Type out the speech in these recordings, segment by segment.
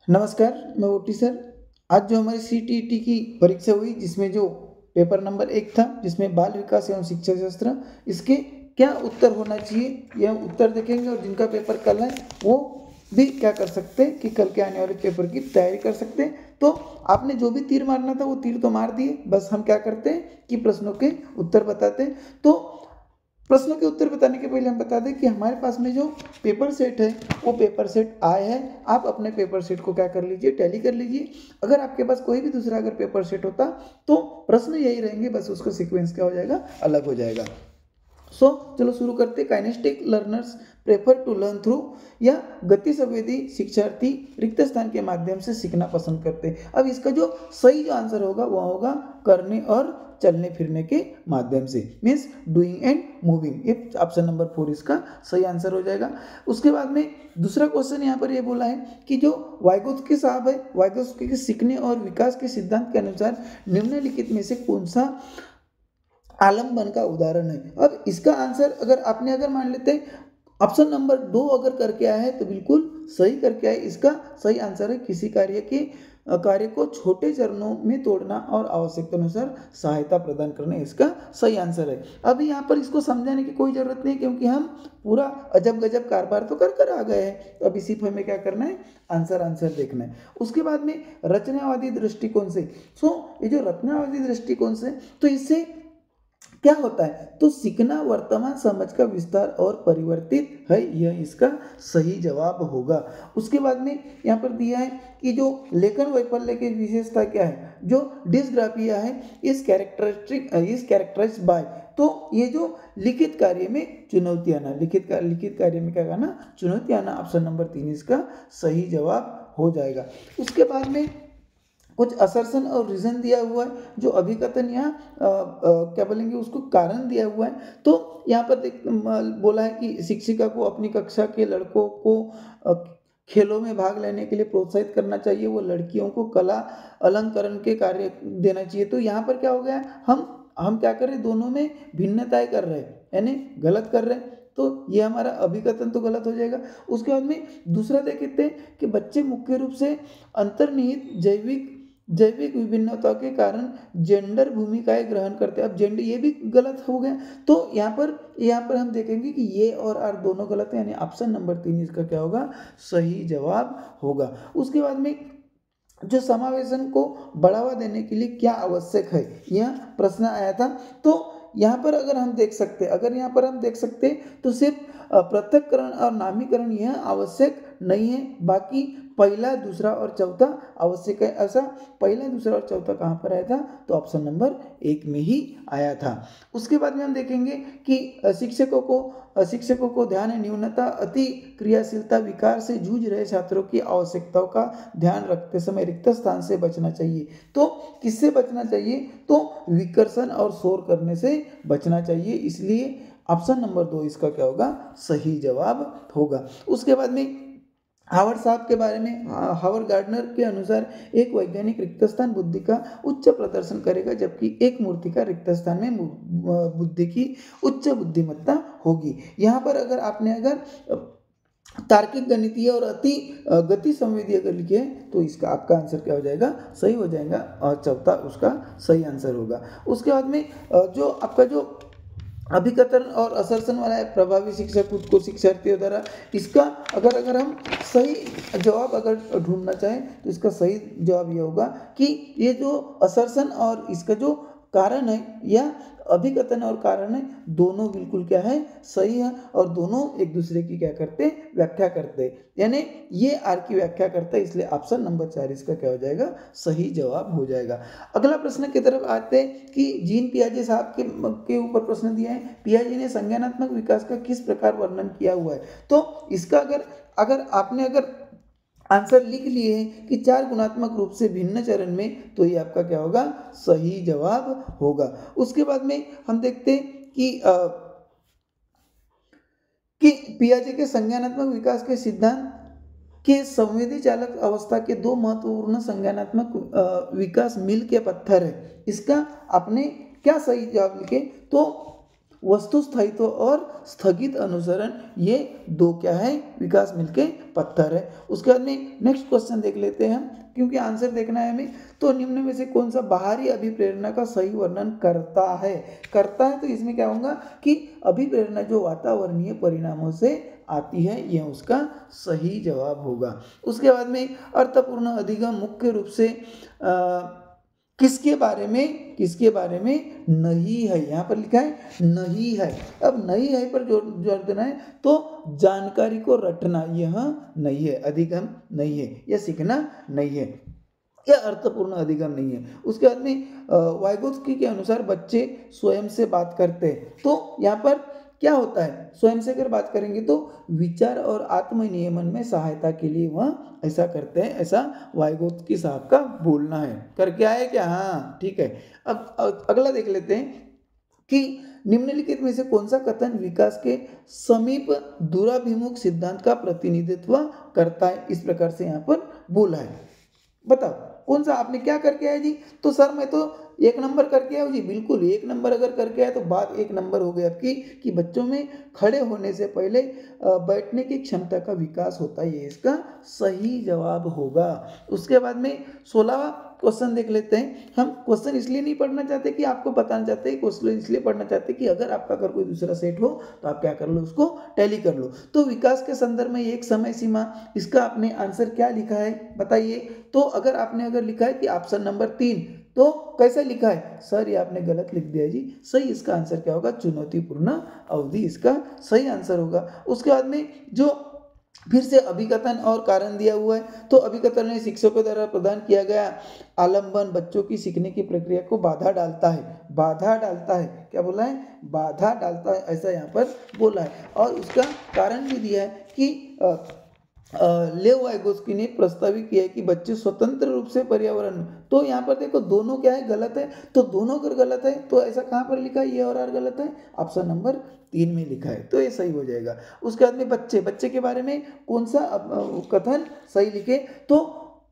नमस्कार, मैं OT sir. आज जो हमारी सीटीईटी की परीक्षा हुई जिसमें जो पेपर नंबर 1 था जिसमें बाल विकास एवं शिक्षा शास्त्र, इसके क्या उत्तर होना चाहिए यह उत्तर देखेंगे। और जिनका पेपर कल है वो भी क्या कर सकते हैं कि कल के आने वाले पेपर की तैयारी कर सकते हैं। तो आपने जो भी तीर मारना था वो तीर तो मार दिए, बस हम क्या करते हैं कि प्रश्नों के उत्तर बताते हैं। तो प्रश्नों के उत्तर बताने के पहले हम बता दें कि हमारे पास में जो पेपर सेट है वो पेपर सेट आए हैं। आप अपने पेपर सेट को क्या कर लीजिए, टैली कर लीजिए। अगर आपके पास कोई भी दूसरा अगर पेपर सेट होता तो प्रश्न यही रहेंगे, बस उसका सीक्वेंस क्या हो जाएगा, अलग हो जाएगा। चलो शुरू करते। Kinesthetic learners prefer to learn through, या गति संवेदी शिक्षार्थी रिक्त स्थान के माध्यम से सीखना पसंद करते हैं। अब इसका जो सही जो आंसर होगा वह होगा करने और चलने फिरने के माध्यम से, मीन्स डूइंग एंड मूविंग। ये ऑप्शन नंबर 4 इसका सही आंसर हो जाएगा। उसके बाद में दूसरा क्वेश्चन यहाँ पर ये बोला है कि जो वाइगोत्स्की साहब है, वाइगोत्स्की के सीखने और विकास के सिद्धांत के अनुसार निम्नलिखित में से कौन सा आलम्बन का उदाहरण है। अब इसका आंसर अगर मान लेते हैं ऑप्शन नंबर 2 अगर करके आया है तो बिल्कुल सही करके आए। इसका सही आंसर है किसी कार्य को छोटे चरणों में तोड़ना और आवश्यकता अनुसार सहायता प्रदान करना, इसका सही आंसर है। अभी यहाँ पर इसको समझाने की कोई जरूरत नहीं क्योंकि हम पूरा अजब गजब कारबार तो कर आ गए हैं। तो अब इसी पर हमें क्या करना है, आंसर देखना है। उसके बाद में रचनावादी दृष्टिकोण से, ये जो रचनावादी दृष्टिकोण से, तो इससे क्या होता है, तो सीखना वर्तमान समझ का विस्तार और परिवर्तित है, यह इसका सही जवाब होगा। उसके बाद में यहाँ पर दिया है कि जो लेखन वैफल्य की विशेषता क्या है, जो डिस्ग्राफिया है इस कैरेक्टराइज्ड बाय, तो ये जो लिखित कार्य में चुनौती आना, लिखित कार्य में क्या करना, चुनौती आना। ऑप्शन नंबर 3 इसका सही जवाब हो जाएगा। उसके बाद में कुछ असर्शन और रीजन दिया हुआ है, जो अभिकथन यहाँ क्या बोलेंगे उसको कारण दिया हुआ है। तो यहाँ पर बोला है कि शिक्षिका को अपनी कक्षा के लड़कों को खेलों में भाग लेने के लिए प्रोत्साहित करना चाहिए, वो लड़कियों को कला अलंकरण के कार्य देना चाहिए। तो यहाँ पर क्या हो गया, हम क्या कर रहे हैं, दोनों में भिन्नताएं कर रहे हैं, यानी गलत कर रहे हैं। तो ये हमारा अभिकथन तो गलत हो जाएगा। उसके बाद में दूसरा देखते हैं कि बच्चे मुख्य रूप से अंतर्निहित जैविक विभिन्नता के कारण जेंडर भूमिकाएं ग्रहण करते हैं। अब जेंडर ये भी गलत हो गया। तो यहाँ पर हम देखेंगे कि ये और आर दोनों गलत है, यानी ऑप्शन नंबर 3 इसका क्या होगा, सही जवाब होगा। उसके बाद में जो समावेशन को बढ़ावा देने के लिए क्या आवश्यक है, यह प्रश्न आया था। तो यहाँ पर अगर हम देख सकते तो सिर्फ पृथक्करण और नामीकरण यह आवश्यक नहीं है, बाकी पहला, दूसरा और चौथा आवश्यक है। ऐसा पहला, दूसरा और चौथा कहाँ पर आया था, तो ऑप्शन नंबर 1 में ही आया था। उसके बाद में हम देखेंगे कि शिक्षकों को ध्यान न्यूनता, अति क्रियाशीलता, विकार से जूझ रहे छात्रों की आवश्यकताओं का ध्यान रखते समय रिक्त स्थान से बचना चाहिए। तो किससे बचना चाहिए, तो विकर्षण और शोर करने से बचना चाहिए। इसलिए ऑप्शन नंबर 2 इसका क्या होगा, सही जवाब होगा। उसके बाद में हावर्ड साहब के बारे में, हावर्ड गार्डनर के अनुसार एक वैज्ञानिक रिक्त स्थान बुद्धि का उच्च प्रदर्शन करेगा, जबकि एक मूर्ति का रिक्त स्थान में बुद्धि की उच्च बुद्धिमत्ता होगी। यहाँ पर अगर तार्किक, गणितीय और अति गति संवेदी अगर लिखे तो इसका आपका आंसर क्या हो जाएगा, सही हो जाएगा, और चौथा उसका सही आंसर होगा। उसके बाद में जो आपका जो अभिकथन और असर्शन वाला है, प्रभावी शिक्षा खुद को शिक्षार्थियों द्वारा, इसका अगर हम सही जवाब अगर ढूंढना चाहें तो इसका सही जवाब ये होगा कि ये जो असर्शन और इसका जो कारण है, या अभिकथन और कारण है, दोनों बिल्कुल क्या है, सही है, और दोनों एक दूसरे की क्या करते हैं, व्याख्या करते हैं, यानी ये आर की व्याख्या करता है। इसलिए ऑप्शन नंबर 4 इसका क्या हो जाएगा, सही जवाब हो जाएगा। अगला प्रश्न की तरफ आते हैं कि जीन पियाजे साहब के ऊपर प्रश्न दिया है। पियाजे ने संज्ञानात्मक विकास का किस प्रकार वर्णन किया हुआ है। तो इसका अगर आंसर लिख लिए हैं कि 4 गुणात्मक रूप से भिन्न चरण में, तो ये आपका क्या होगा, सही जवाब होगा। उसके बाद में हम देखते हैं कि पियाजे के संज्ञानात्मक विकास के सिद्धांत के संवेदी चालक अवस्था के 2 महत्वपूर्ण संज्ञानात्मक विकास मिल के पत्थर है। इसका आपने क्या सही जवाब लिखे, तो वस्तु स्थायित्व और स्थगित अनुसरण, ये दो क्या है, विकास मिलके पत्थर है। उसके बाद में नेक्स्ट क्वेश्चन देख लेते हैं हम, क्योंकि आंसर देखना है हमें। तो निम्न में से कौन सा बाहरी अभिप्रेरणा का सही वर्णन करता है? तो इसमें क्या होगा कि अभिप्रेरणा जो वातावरणीय परिणामों से आती है, यह उसका सही जवाब होगा। उसके बाद में अर्थपूर्ण अधिगम मुख्य रूप से किसके बारे में नहीं है, यहाँ पर लिखा है नहीं है। अब नहीं है पर जोर देना है, तो जानकारी को रटना यह नहीं है, अधिगम नहीं है, यह सीखना नहीं है, यह अर्थपूर्ण अधिगम नहीं है। उसके बाद में वाइगोत्स्की के अनुसार बच्चे स्वयं से बात करते हैं, तो यहाँ पर क्या होता है, स्वयं से अगर बात करेंगे तो विचार और आत्मनियमन में सहायता के लिए वह ऐसा करते हैं, ऐसा वाइगोत्स्की साहब का बोलना है। करके आए क्या? हाँ ठीक है। अब अगला देख लेते हैं कि निम्नलिखित में से कौन सा कथन विकास के समीप दूराभिमुख सिद्धांत का प्रतिनिधित्व करता है? इस प्रकार से यहाँ पर बोला है, बताओ कौन सा। आपने क्या करके आए जी? तो सर मैं तो 1 नंबर करके आया जी। बिल्कुल 1 नंबर अगर करके आए तो बात 1 नंबर हो गई आपकी, कि बच्चों में खड़े होने से पहले बैठने की क्षमता का विकास होता है, ये इसका सही जवाब होगा। उसके बाद में 16वां क्वेश्चन देख लेते हैं हम। क्वेश्चन इसलिए नहीं पढ़ना चाहते कि आपको बताना चाहते, क्वेश्चन इसलिए पढ़ना चाहते कि अगर आपका अगर कोई दूसरा सेट हो तो आप क्या कर लो, उसको टैली कर लो। तो विकास के संदर्भ में एक समय सीमा, इसका आपने आंसर क्या लिखा है बताइए। तो अगर लिखा है कि ऑप्शन नंबर 3, तो कैसा लिखा है सर? ये आपने गलत लिख दिया जी। सही इसका आंसर क्या होगा? चुनौतीपूर्ण अवधि इसका सही आंसर होगा। उसके बाद में जो फिर से अभिकथन और कारण दिया हुआ है, तो अभिकथन में शिक्षकों द्वारा प्रदान किया गया आलंबन बच्चों की सीखने की प्रक्रिया को बाधा डालता है। क्या बोला है? बाधा डालता है, ऐसा यहाँ पर बोला है। और उसका कारण भी दिया है कि लेव वाइगोत्स्की ने प्रस्तावित किया है कि बच्चे स्वतंत्र रूप से पर्यावरण, तो यहाँ पर देखो दोनों क्या है, गलत है। तो दोनों अगर गलत है तो ऐसा कहाँ पर लिखा है, ये और आर गलत है, ऑप्शन नंबर 3 में लिखा है, तो ये सही हो जाएगा। उसके बाद में बच्चे के बारे में कौन सा कथन सही लिखे? तो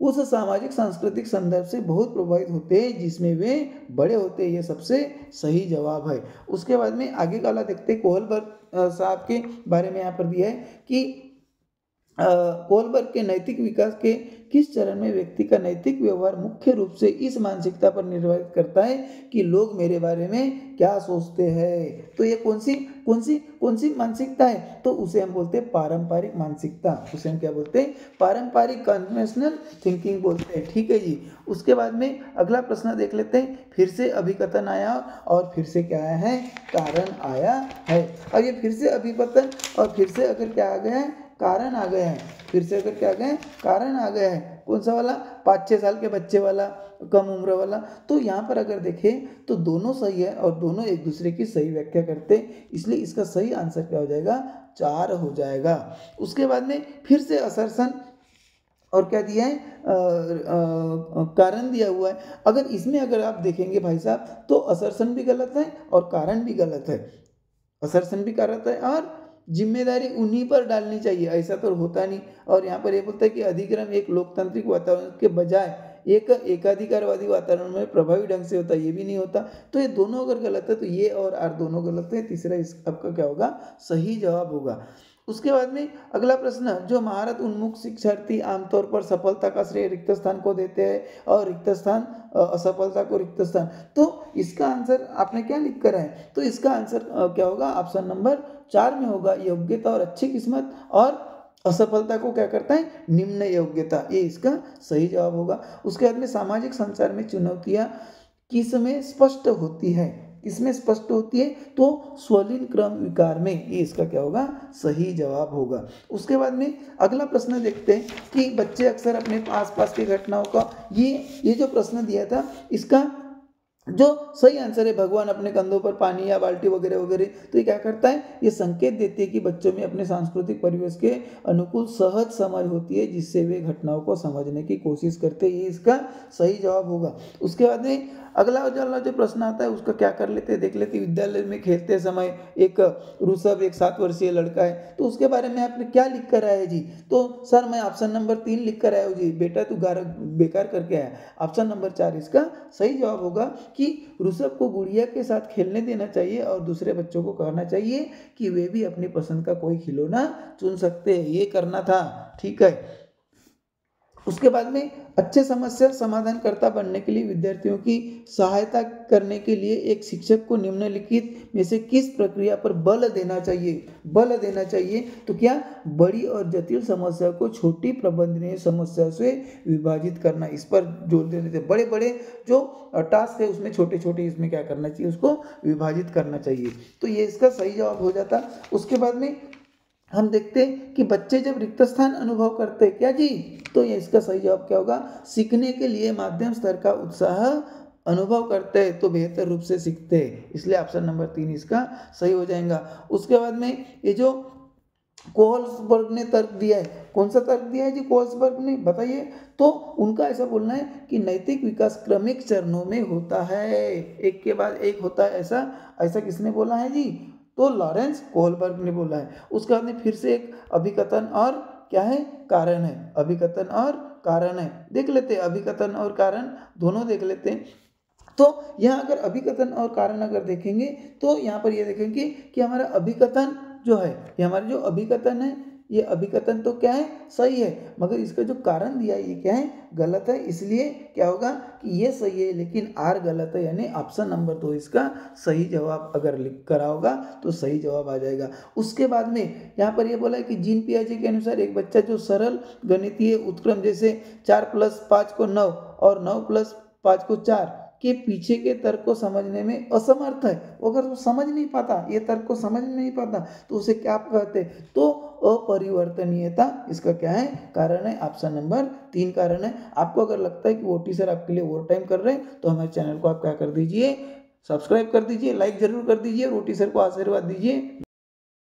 उस सामाजिक सांस्कृतिक संदर्भ से बहुत प्रभावित होते हैं जिसमें वे बड़े होते हैं, ये सबसे सही जवाब है। उसके बाद में आगे वाला देखते हैं, कोहलबर्ग साहब के बारे में यहाँ पर दिया है कि कोहलबर्ग के नैतिक विकास के किस चरण में व्यक्ति का नैतिक व्यवहार मुख्य रूप से इस मानसिकता पर निर्भर करता है कि लोग मेरे बारे में क्या सोचते हैं। तो ये कौन सी मानसिकता है? तो उसे हम बोलते हैं पारंपरिक मानसिकता। उसे हम क्या बोलते हैं? पारंपरिक कन्वेंशनल थिंकिंग बोलते हैं। ठीक है जी। उसके बाद में अगला प्रश्न देख लेते हैं। फिर से अभिकथन आया और फिर से क्या आया है? कारण आया है। और ये फिर से अभिकथन और फिर से अगर क्या आ गया है? कारण आ गया है। फिर से अगर क्या आ गया है? कारण आ गया है। कौन सा वाला? 5-6 साल के बच्चे वाला, कम उम्र वाला। तो यहाँ पर अगर देखें तो दोनों सही है और दोनों एक दूसरे की सही व्याख्या करते हैं, इसलिए इसका सही आंसर क्या हो जाएगा? 4 हो जाएगा। उसके बाद में फिर से असर्शन और क्या दिया है? कारण दिया हुआ है। अगर इसमें अगर आप देखेंगे भाई साहब, तो असर्शन भी गलत है और कारण भी गलत है। असर्शन भी गलत है और जिम्मेदारी उन्हीं पर डालनी चाहिए, ऐसा तो होता नहीं। और यहाँ पर ये बोलता है कि अधिग्रहण एक लोकतांत्रिक वातावरण के बजाय एक एकाधिकारवादी वातावरण में प्रभावी ढंग से होता है, ये भी नहीं होता। तो ये दोनों अगर गलत है तो ये और आर दोनों गलत है। तीसरा इस आपका क्या होगा? सही जवाब होगा। उसके बाद में अगला प्रश्न, जो महारत उन्मुख शिक्षार्थी आमतौर पर सफलता का श्रेय रिक्त स्थान को देते हैं और रिक्त स्थान असफलता को रिक्त स्थान, तो इसका आंसर आपने क्या लिख कर है? तो इसका आंसर क्या होगा? ऑप्शन नंबर 4 में होगा। योग्यता और अच्छी किस्मत और असफलता को क्या करता है? निम्न योग्यता, ये इसका सही जवाब होगा। उसके बाद में सामाजिक संचार में चुनौतियां किसमें स्पष्ट होती है? इसमें स्पष्ट होती है तो स्वलीन क्रम विकार में, ये इसका क्या होगा? सही जवाब होगा। उसके बाद में अगला प्रश्न देखते हैं कि बच्चे अक्सर अपने आसपास की घटनाओं का, ये जो प्रश्न दिया था इसका जो सही आंसर है, भगवान अपने कंधों पर पानी या बाल्टी वगैरह वगैरह, तो ये क्या करता है? ये संकेत देती है कि बच्चों में अपने सांस्कृतिक परिवेश के अनुकूल सहज समझ होती है जिससे वे घटनाओं को समझने की कोशिश करते हैं, ये इसका सही जवाब होगा। उसके बाद में अगला जो प्रश्न आता है उसका क्या कर लेते हैं, देख लेते हैं। विद्यालय में खेलते समय एक ऋषभ, एक 7 वर्षीय लड़का है, तो उसके बारे में आपने क्या लिख कर आया जी? तो सर मैं ऑप्शन नंबर 3 लिख कर आया हूँ जी। बेटा तू बेकार करके आया। ऑप्शन नंबर 4 इसका सही जवाब होगा कि ऋषभ को गुड़िया के साथ खेलने देना चाहिए और दूसरे बच्चों को कहना चाहिए कि वे भी अपनी पसंद का कोई खिलौना चुन सकते हैं, ये करना था। ठीक है। उसके बाद में अच्छे समस्या समाधानकर्ता बनने के लिए विद्यार्थियों की सहायता करने के लिए एक शिक्षक को निम्नलिखित में से किस प्रक्रिया पर बल देना चाहिए। तो क्या, बड़ी और जटिल समस्या को छोटी प्रबंधनीय समस्या से विभाजित करना, इस पर जोर देने से बड़े बड़े जो टास्क है उसमें छोटे छोटे इसमें क्या करना चाहिए, उसको विभाजित करना चाहिए। तो ये इसका सही जवाब हो जाता। उसके बाद में हम देखते हैं कि बच्चे जब रिक्त स्थान अनुभव करते हैं क्या जी, तो ये इसका सही जवाब क्या होगा, सीखने के लिए मध्यम स्तर का उत्साह अनुभव करते हैं तो बेहतर रूप से सीखते हैं, इसलिए ऑप्शन नंबर 3 इसका सही हो जाएगा। उसके बाद में ये जो कोल्सबर्ग ने तर्क दिया है, कौन सा तर्क दिया है जी कोल्सबर्ग ने, बताइए। तो उनका ऐसा बोलना है कि नैतिक विकास क्रमिक चरणों में होता है, एक के बाद एक होता है, ऐसा किसने बोला है जी, तो लॉरेंस कोहलबर्ग ने बोला है। उसके बाद में फिर से एक अभिकथन और क्या है, कारण है, अभिकथन और कारण है, देख लेते हैं अभिकथन और कारण दोनों देख लेते हैं। तो यहाँ अगर अभिकथन और कारण अगर देखेंगे तो यहाँ पर ये देखेंगे कि हमारा अभिकथन जो है, ये हमारा जो अभिकथन है, ये अभिकथन तो क्या है, सही है, मगर इसका जो कारण दिया है ये क्या है, गलत है। इसलिए क्या होगा कि ये सही है लेकिन आर गलत है, यानी ऑप्शन नंबर 2 इसका सही जवाब अगर लिख करा होगा तो सही जवाब आ जाएगा। उसके बाद में यहाँ पर ये बोला है कि जीन पियाजे के अनुसार एक बच्चा जो सरल गणितीय उत्क्रम जैसे 4 + 5 = 9 और 9 + 5 = 4 के पीछे के तर्क को समझने में असमर्थ है, अगर वो समझ नहीं पाता, ये तर्क को समझ नहीं पाता तो उसे क्या कहते हैं, तो अपरिवर्तनीयता इसका क्या है, कारण है, ऑप्शन नंबर 3 कारण है। आपको अगर लगता है कि ओटी सर आपके लिए ओवर टाइम कर रहे हैं तो हमारे चैनल को आप क्या कर दीजिए, सब्सक्राइब कर दीजिए, लाइक जरूर कर दीजिए, ओटी सर को आशीर्वाद दीजिए।